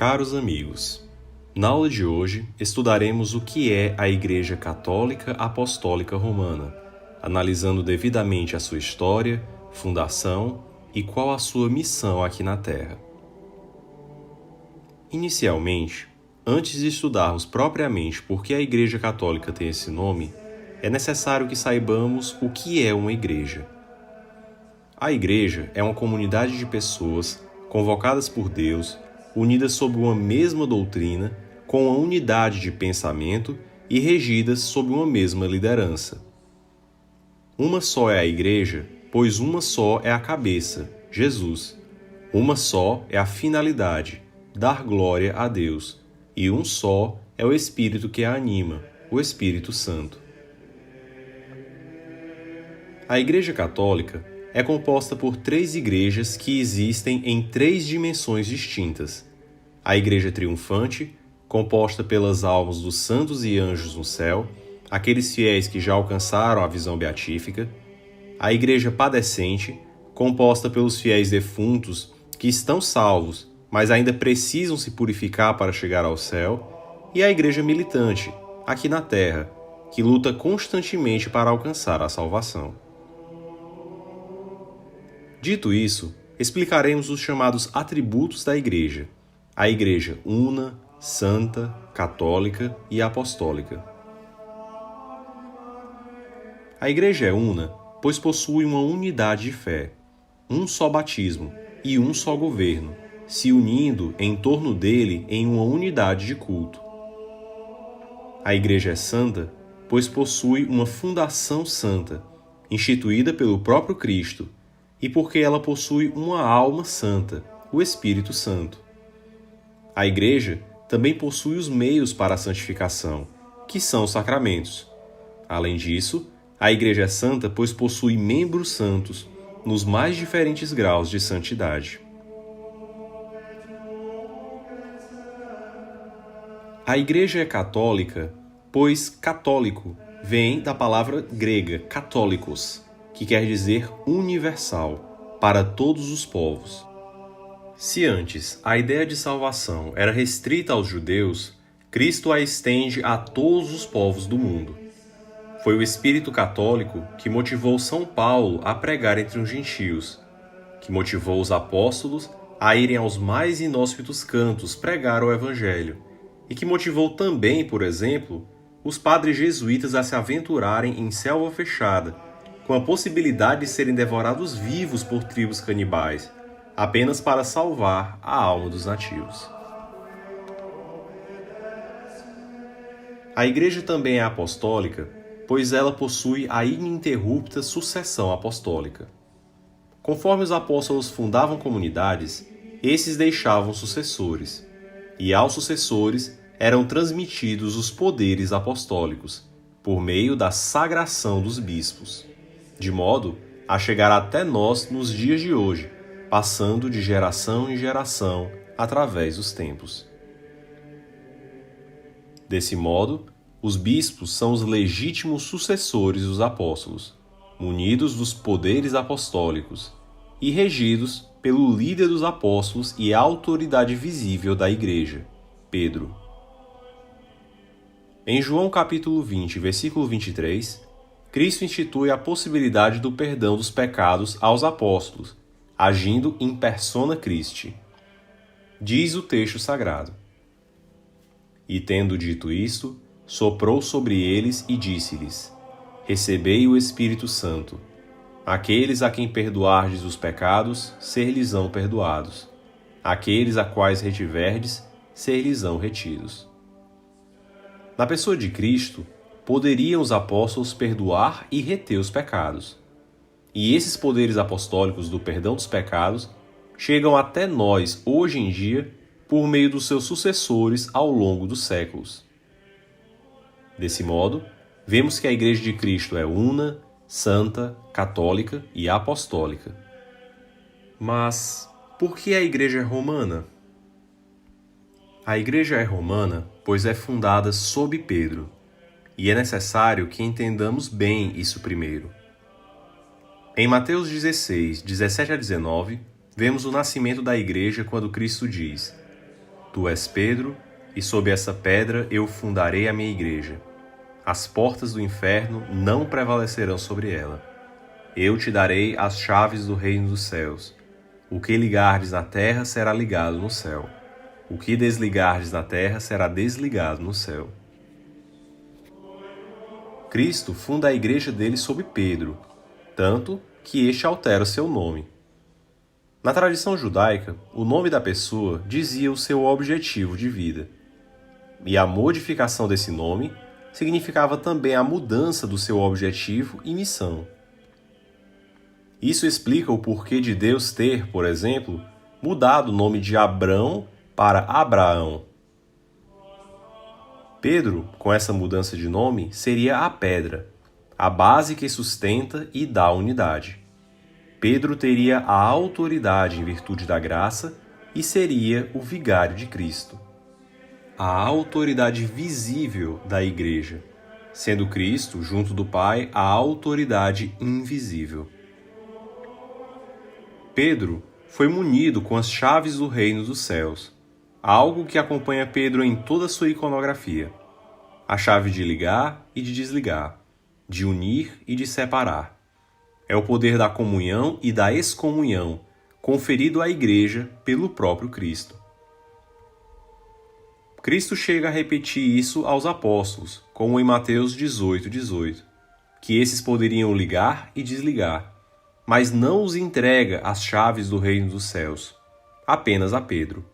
Caros amigos, na aula de hoje estudaremos o que é a Igreja Católica Apostólica Romana, analisando devidamente a sua história, fundação e qual a sua missão aqui na Terra. Inicialmente, antes de estudarmos propriamente por que a Igreja Católica tem esse nome, é necessário que saibamos o que é uma igreja. A igreja é uma comunidade de pessoas convocadas por Deus, unidas sob uma mesma doutrina, com uma unidade de pensamento e regidas sob uma mesma liderança. Uma só é a igreja, pois uma só é a cabeça, Jesus. Uma só é a finalidade, dar glória a Deus. E um só é o Espírito que a anima, o Espírito Santo. A Igreja Católica é composta por 3 igrejas que existem em 3 dimensões distintas. A Igreja Triunfante, composta pelas almas dos santos e anjos no céu, aqueles fiéis que já alcançaram a visão beatífica. A Igreja Padecente, composta pelos fiéis defuntos que estão salvos, mas ainda precisam se purificar para chegar ao céu. E a Igreja Militante, aqui na Terra, que luta constantemente para alcançar a salvação. Dito isso, explicaremos os chamados atributos da Igreja. A Igreja una, santa, católica e apostólica. A Igreja é una, pois possui uma unidade de fé, um só batismo e um só governo, se unindo em torno dele em uma unidade de culto. A Igreja é santa, pois possui uma fundação santa, instituída pelo próprio Cristo, e porque ela possui uma alma santa, o Espírito Santo. A Igreja também possui os meios para a santificação, que são os sacramentos. Além disso, a Igreja é santa pois possui membros santos nos mais diferentes graus de santidade. A Igreja é católica, pois católico vem da palavra grega católicos, que quer dizer universal, para todos os povos. Se antes a ideia de salvação era restrita aos judeus, Cristo a estende a todos os povos do mundo. Foi o espírito católico que motivou São Paulo a pregar entre os gentios, que motivou os apóstolos a irem aos mais inóspitos cantos pregar o Evangelho, e que motivou também, por exemplo, os padres jesuítas a se aventurarem em selva fechada, com a possibilidade de serem devorados vivos por tribos canibais, apenas para salvar a alma dos nativos. A Igreja também é apostólica, pois ela possui a ininterrupta sucessão apostólica. Conforme os apóstolos fundavam comunidades, esses deixavam sucessores, e aos sucessores eram transmitidos os poderes apostólicos, por meio da sagração dos bispos, de modo a chegar até nós nos dias de hoje, passando de geração em geração através dos tempos. Desse modo, os bispos são os legítimos sucessores dos apóstolos, munidos dos poderes apostólicos e regidos pelo líder dos apóstolos e a autoridade visível da Igreja, Pedro. Em João capítulo 20, versículo 23, Cristo institui a possibilidade do perdão dos pecados aos apóstolos, agindo in persona Christi. Diz o texto sagrado: E tendo dito isto, soprou sobre eles e disse-lhes: Recebei o Espírito Santo. Aqueles a quem perdoardes os pecados, ser-lhes-ão perdoados. Aqueles a quais retiverdes, ser-lhes-ão retidos. Na pessoa de Cristo, poderiam os apóstolos perdoar e reter os pecados. E esses poderes apostólicos do perdão dos pecados chegam até nós, hoje em dia, por meio dos seus sucessores ao longo dos séculos. Desse modo, vemos que a Igreja de Cristo é una, santa, católica e apostólica. Mas por que a Igreja é romana? A Igreja é romana pois é fundada sob Pedro, e é necessário que entendamos bem isso primeiro. Em Mateus 16, 17 a 19, vemos o nascimento da Igreja quando Cristo diz: Tu és Pedro, e sob essa pedra eu fundarei a minha igreja. As portas do inferno não prevalecerão sobre ela. Eu te darei as chaves do reino dos céus. O que ligardes na terra será ligado no céu. O que desligardes na terra será desligado no céu. Cristo funda a igreja dele sob Pedro, tanto que este altera seu nome. Na tradição judaica, o nome da pessoa dizia o seu objetivo de vida. E a modificação desse nome significava também a mudança do seu objetivo e missão. Isso explica o porquê de Deus ter, por exemplo, mudado o nome de Abrão para Abraão. Pedro, com essa mudança de nome, seria a pedra, a base que sustenta e dá unidade. Pedro teria a autoridade em virtude da graça e seria o vigário de Cristo. A autoridade visível da Igreja, sendo Cristo, junto do Pai, a autoridade invisível. Pedro foi munido com as chaves do reino dos céus, algo que acompanha Pedro em toda a sua iconografia. A chave de ligar e de desligar, de unir e de separar. É o poder da comunhão e da excomunhão, conferido à Igreja pelo próprio Cristo. Cristo chega a repetir isso aos apóstolos, como em Mateus 18:18, que esses poderiam ligar e desligar, mas não os entrega as chaves do reino dos céus, apenas a Pedro.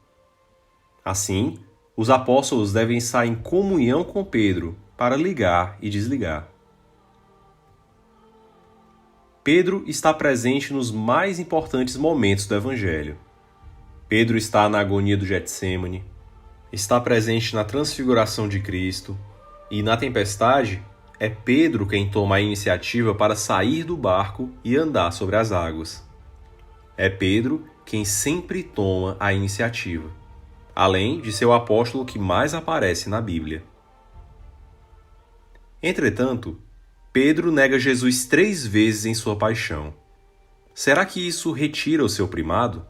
Assim, os apóstolos devem estar em comunhão com Pedro para ligar e desligar. Pedro está presente nos mais importantes momentos do Evangelho. Pedro está na agonia do Getsêmani, está presente na transfiguração de Cristo e, na tempestade, é Pedro quem toma a iniciativa para sair do barco e andar sobre as águas. É Pedro quem sempre toma a iniciativa, além de ser o apóstolo que mais aparece na Bíblia. Entretanto, Pedro nega Jesus 3 vezes em sua paixão. Será que isso retira o seu primado?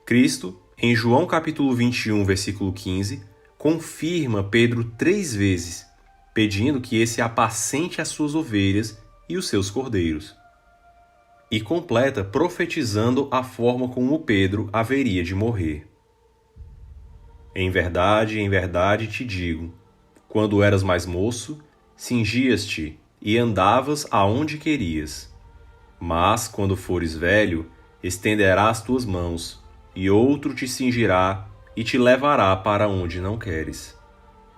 Cristo, em João capítulo 21, versículo 15, confirma Pedro 3 vezes, pedindo que esse apacente as suas ovelhas e os seus cordeiros. E completa profetizando a forma como Pedro haveria de morrer. Em verdade te digo, quando eras mais moço, cingias-te e andavas aonde querias. Mas, quando fores velho, estenderás tuas mãos, e outro te cingirá e te levará para onde não queres.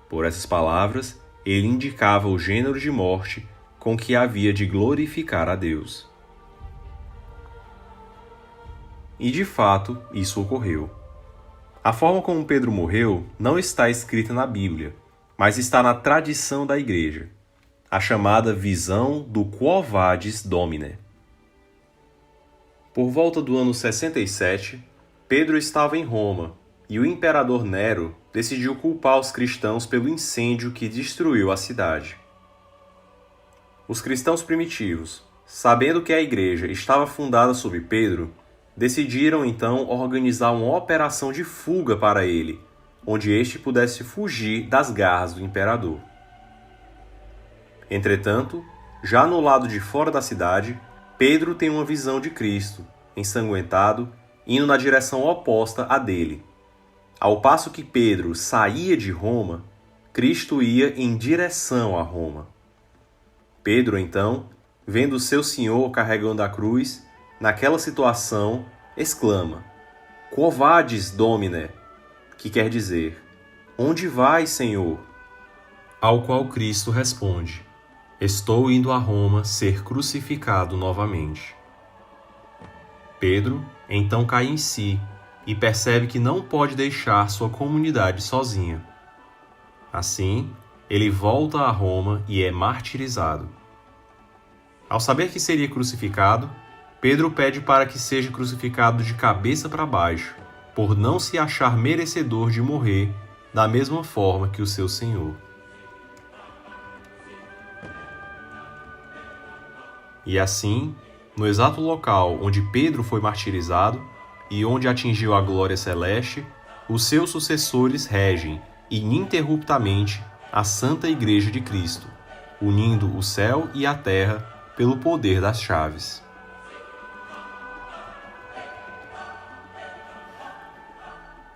Por essas palavras, ele indicava o gênero de morte com que havia de glorificar a Deus. E de fato, isso ocorreu. A forma como Pedro morreu não está escrita na Bíblia, mas está na tradição da Igreja, a chamada visão do Quo Vadis Domine. Por volta do ano 67, Pedro estava em Roma e o imperador Nero decidiu culpar os cristãos pelo incêndio que destruiu a cidade. Os cristãos primitivos, sabendo que a Igreja estava fundada sob Pedro, decidiram então organizar uma operação de fuga para ele, onde este pudesse fugir das garras do imperador. Entretanto, já no lado de fora da cidade, Pedro tem uma visão de Cristo, ensanguentado, indo na direção oposta à dele. Ao passo que Pedro saía de Roma, Cristo ia em direção a Roma. Pedro, então, vendo seu Senhor carregando a cruz, naquela situação, exclama: Quo vadis, Domine? Que quer dizer: onde vais, Senhor? Ao qual Cristo responde: estou indo a Roma ser crucificado novamente. Pedro então cai em si e percebe que não pode deixar sua comunidade sozinha. Assim, ele volta a Roma e é martirizado. Ao saber que seria crucificado, Pedro pede para que seja crucificado de cabeça para baixo, por não se achar merecedor de morrer da mesma forma que o seu Senhor. E assim, no exato local onde Pedro foi martirizado e onde atingiu a glória celeste, Os seus sucessores regem ininterruptamente a Santa Igreja de Cristo, unindo o céu e a terra pelo poder das chaves.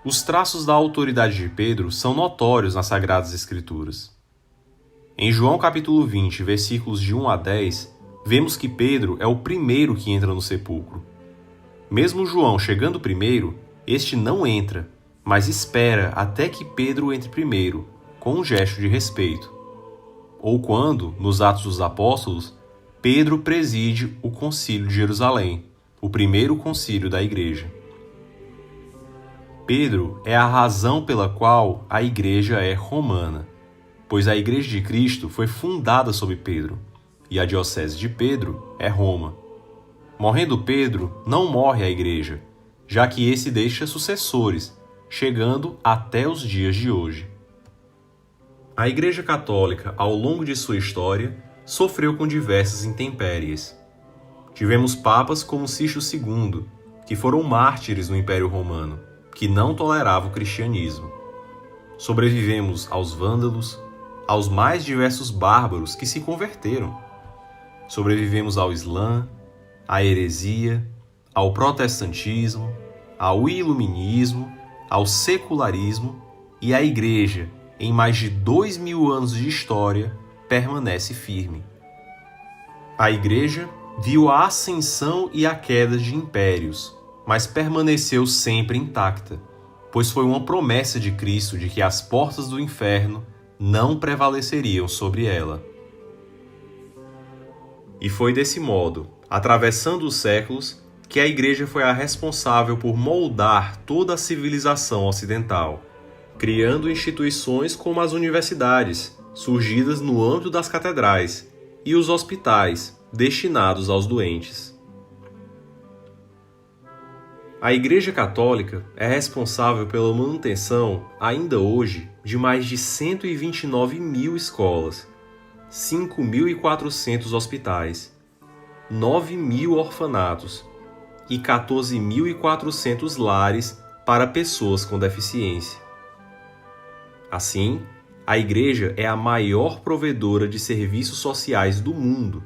Os traços da autoridade de Pedro são notórios nas Sagradas Escrituras. Em João capítulo 20, versículos de 1 a 10, vemos que Pedro é o primeiro que entra no sepulcro. Mesmo João chegando primeiro, este não entra, mas espera até que Pedro entre primeiro, com um gesto de respeito. Ou quando, nos Atos dos Apóstolos, Pedro preside o Concílio de Jerusalém, o primeiro concílio da Igreja. Pedro é a razão pela qual a Igreja é romana, pois a Igreja de Cristo foi fundada sob Pedro, e a diocese de Pedro é Roma. Morrendo Pedro, não morre a Igreja, já que esse deixa sucessores, chegando até os dias de hoje. A Igreja Católica, ao longo de sua história, sofreu com diversas intempéries. Tivemos papas como Sixto II, que foram mártires no Império Romano, que não tolerava o cristianismo. Sobrevivemos aos vândalos, aos mais diversos bárbaros que se converteram. Sobrevivemos ao Islã, à heresia, ao protestantismo, ao iluminismo, ao secularismo, e a Igreja, em mais de 2000 anos de história, permanece firme. A Igreja viu a ascensão e a queda de impérios, mas permaneceu sempre intacta, pois foi uma promessa de Cristo de que as portas do inferno não prevaleceriam sobre ela. E foi desse modo, atravessando os séculos, que a Igreja foi a responsável por moldar toda a civilização ocidental, criando instituições como as universidades, surgidas no âmbito das catedrais, e os hospitais, destinados aos doentes. A Igreja Católica é responsável pela manutenção, ainda hoje, de mais de 129 mil escolas, 5.400 hospitais, 9.000 orfanatos e 14.400 lares para pessoas com deficiência. Assim, a Igreja é a maior provedora de serviços sociais do mundo,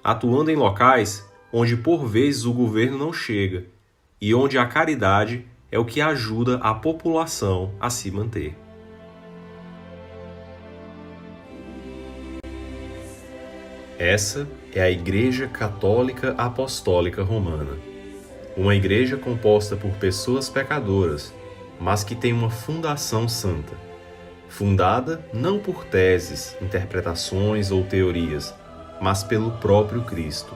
atuando em locais onde por vezes o governo não chega e onde a caridade é o que ajuda a população a se manter. Essa é a Igreja Católica Apostólica Romana, uma igreja composta por pessoas pecadoras, mas que tem uma fundação santa, fundada não por teses, interpretações ou teorias, mas pelo próprio Cristo.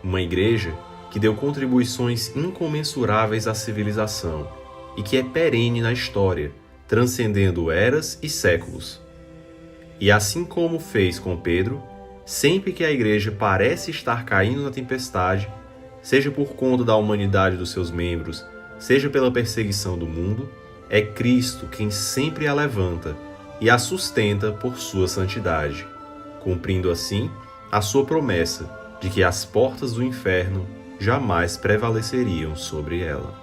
Uma igreja que deu contribuições incomensuráveis à civilização e que é perene na história, transcendendo eras e séculos. E assim como fez com Pedro, sempre que a igreja parece estar caindo na tempestade, seja por conta da humanidade dos seus membros, seja pela perseguição do mundo, é Cristo quem sempre a levanta e a sustenta por sua santidade, cumprindo assim a sua promessa de que as portas do inferno jamais prevaleceriam sobre ela.